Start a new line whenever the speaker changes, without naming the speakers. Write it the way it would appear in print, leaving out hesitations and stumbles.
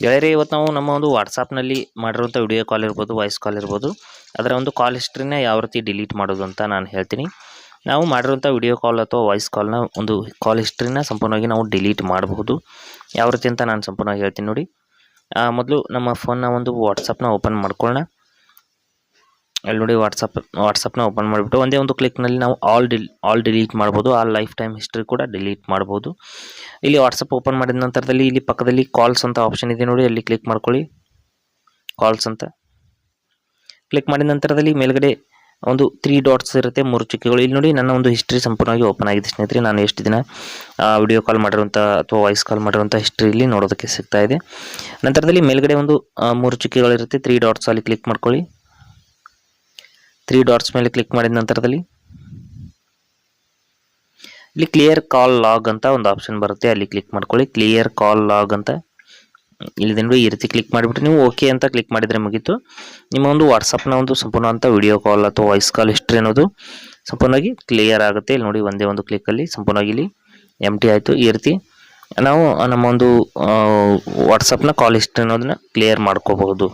ಗೆಳೆಯರೇ, ಇವತ್ತು ನಾವು ನಮ್ಮ ಒಂದು ವಾಟ್ಸಾಪ್ನಲ್ಲಿ ಮಾಡಿರುವಂಥ ವಿಡಿಯೋ ಕಾಲ್ ಇರ್ಬೋದು, ವಾಯ್ಸ್ ಕಾಲ್ ಇರ್ಬೋದು, ಅದರ ಒಂದು ಕಾಲ್ ಹಿಸ್ಟ್ರಿನ ಯಾವ ರೀತಿ ಡಿಲೀಟ್ ಮಾಡೋದು ಅಂತ ನಾನು ಹೇಳ್ತೀನಿ. ನಾವು ಮಾಡಿರುವಂಥ ವಿಡಿಯೋ ಕಾಲ್ ಅಥವಾ ವಾಯ್ಸ್ ಕಾಲ್ನ ಒಂದು ಕಾಲ್ ಹಿಸ್ಟ್ರಿನ ಸಂಪೂರ್ಣವಾಗಿ ನಾವು ಡಿಲೀಟ್ ಮಾಡಬಹುದು. ಯಾವ ರೀತಿ ಅಂತ ನಾನು ಸಂಪೂರ್ಣವಾಗಿ ಹೇಳ್ತೀನಿ ನೋಡಿ. ಮೊದಲು ನಮ್ಮ ಫೋನ್ನ ಒಂದು ವಾಟ್ಸಪ್ನ ಓಪನ್ ಮಾಡ್ಕೊಳ್ಳೋಣ. ಅಲ್ಲಿ ನೋಡಿ ವಾಟ್ಸಪ್ನ ಓಪನ್ ಮಾಡಿಬಿಟ್ಟು ಒಂದೇ ಒಂದು ಕ್ಲಿಕ್ನಲ್ಲಿ ನಾವು ಆಲ್ ಡಿಲೀಟ್ ಮಾಡ್ಬೋದು. ಆಲ್ ಲೈಫ್ ಟೈಮ್ ಹಿಸ್ಟ್ರಿ ಕೂಡ ಡಿಲೀಟ್ ಮಾಡ್ಬೋದು. ಇಲ್ಲಿ ವಾಟ್ಸಪ್ ಓಪನ್ ಮಾಡಿದ ನಂತರದಲ್ಲಿ ಇಲ್ಲಿ ಪಕ್ಕದಲ್ಲಿ ಕಾಲ್ಸ್ ಅಂತ ಆಪ್ಷನ್ ಇದೆ ನೋಡಿ, ಅಲ್ಲಿ ಕ್ಲಿಕ್ ಮಾಡ್ಕೊಳ್ಳಿ. ಕಾಲ್ಸ್ ಅಂತ ಕ್ಲಿಕ್ ಮಾಡಿದ ನಂತರದಲ್ಲಿ ಮೇಲ್ಗಡೆ ಒಂದು 3 ಡಾಟ್ಸ್ ಇರುತ್ತೆ, 3 ಚುಕ್ಕೆಗಳು. ಇಲ್ಲಿ ನೋಡಿ ನನ್ನ ಒಂದು ಹಿಸ್ಟ್ರಿ ಸಂಪೂರ್ಣವಾಗಿ ಓಪನ್ ಆಗಿದೆ ಸ್ನೇಹಿತರೆ. ನಾನು ಎಷ್ಟು ದಿನ ವಿಡಿಯೋ ಕಾಲ್ ಮಾಡಿರುವಂಥ ಅಥವಾ ವಾಯ್ಸ್ ಕಾಲ್ ಮಾಡಿರುವಂಥ ಹಿಸ್ಟ್ರಿ ಇಲ್ಲಿ ನೋಡೋದಕ್ಕೆ ಸಿಗ್ತಾ ಇದೆ. ನಂತರದಲ್ಲಿ ಮೇಲ್ಗಡೆ ಒಂದು 3 ಚುಕ್ಕೆಗಳಿರುತ್ತೆ, 3 ಡಾಟ್ಸ್, ಅಲ್ಲಿ ಕ್ಲಿಕ್ ಮಾಡ್ಕೊಳ್ಳಿ. 3 ಡಾಟ್ಸ್ ಮೇಲೆ ಕ್ಲಿಕ್ ಮಾಡಿದ ನಂತರದಲ್ಲಿ ಇಲ್ಲಿ ಕ್ಲಿಯರ್ ಕಾಲ್ ಲಾಗ್ ಅಂತ ಒಂದು ಆಪ್ಷನ್ ಬರುತ್ತೆ, ಅಲ್ಲಿ ಕ್ಲಿಕ್ ಮಾಡ್ಕೊಳ್ಳಿ. ಕ್ಲಿಯರ್ ಕಾಲ್ ಲಾಗ್ ಅಂತ ಇಲ್ಲಿ ನೋಡಿ, ಈ ರೀತಿ ಕ್ಲಿಕ್ ಮಾಡಿಬಿಟ್ಟು ನೀವು ಓಕೆ ಅಂತ ಕ್ಲಿಕ್ ಮಾಡಿದರೆ ಮುಗೀತು. ನಿಮ್ಮ ಒಂದು ವಾಟ್ಸಪ್ನ ಒಂದು ಸಂಪೂರ್ಣ ಅಂತ ವಿಡಿಯೋ ಕಾಲ್ ಅಥವಾ ವಾಯ್ಸ್ ಕಾಲ್ ಹಿಸ್ಟ್ರಿ ಅನ್ನೋದು ಸಂಪೂರ್ಣವಾಗಿ ಕ್ಲಿಯರ್ ಆಗುತ್ತೆ. ಇಲ್ಲಿ ನೋಡಿ, ಒಂದೇ ಒಂದು ಕ್ಲಿಕ್ಕಲ್ಲಿ ಸಂಪೂರ್ಣವಾಗಿ ಇಲ್ಲಿ ಎಂಟಿ ಆಯಿತು. ಈ ರೀತಿ ನಾವು ನಮ್ಮ ಒಂದು ವಾಟ್ಸಪ್ನ ಕಾಲ್ ಹಿಸ್ಟ್ರಿ ಅನ್ನೋದನ್ನ ಕ್ಲಿಯರ್ ಮಾಡ್ಕೋಬಹುದು.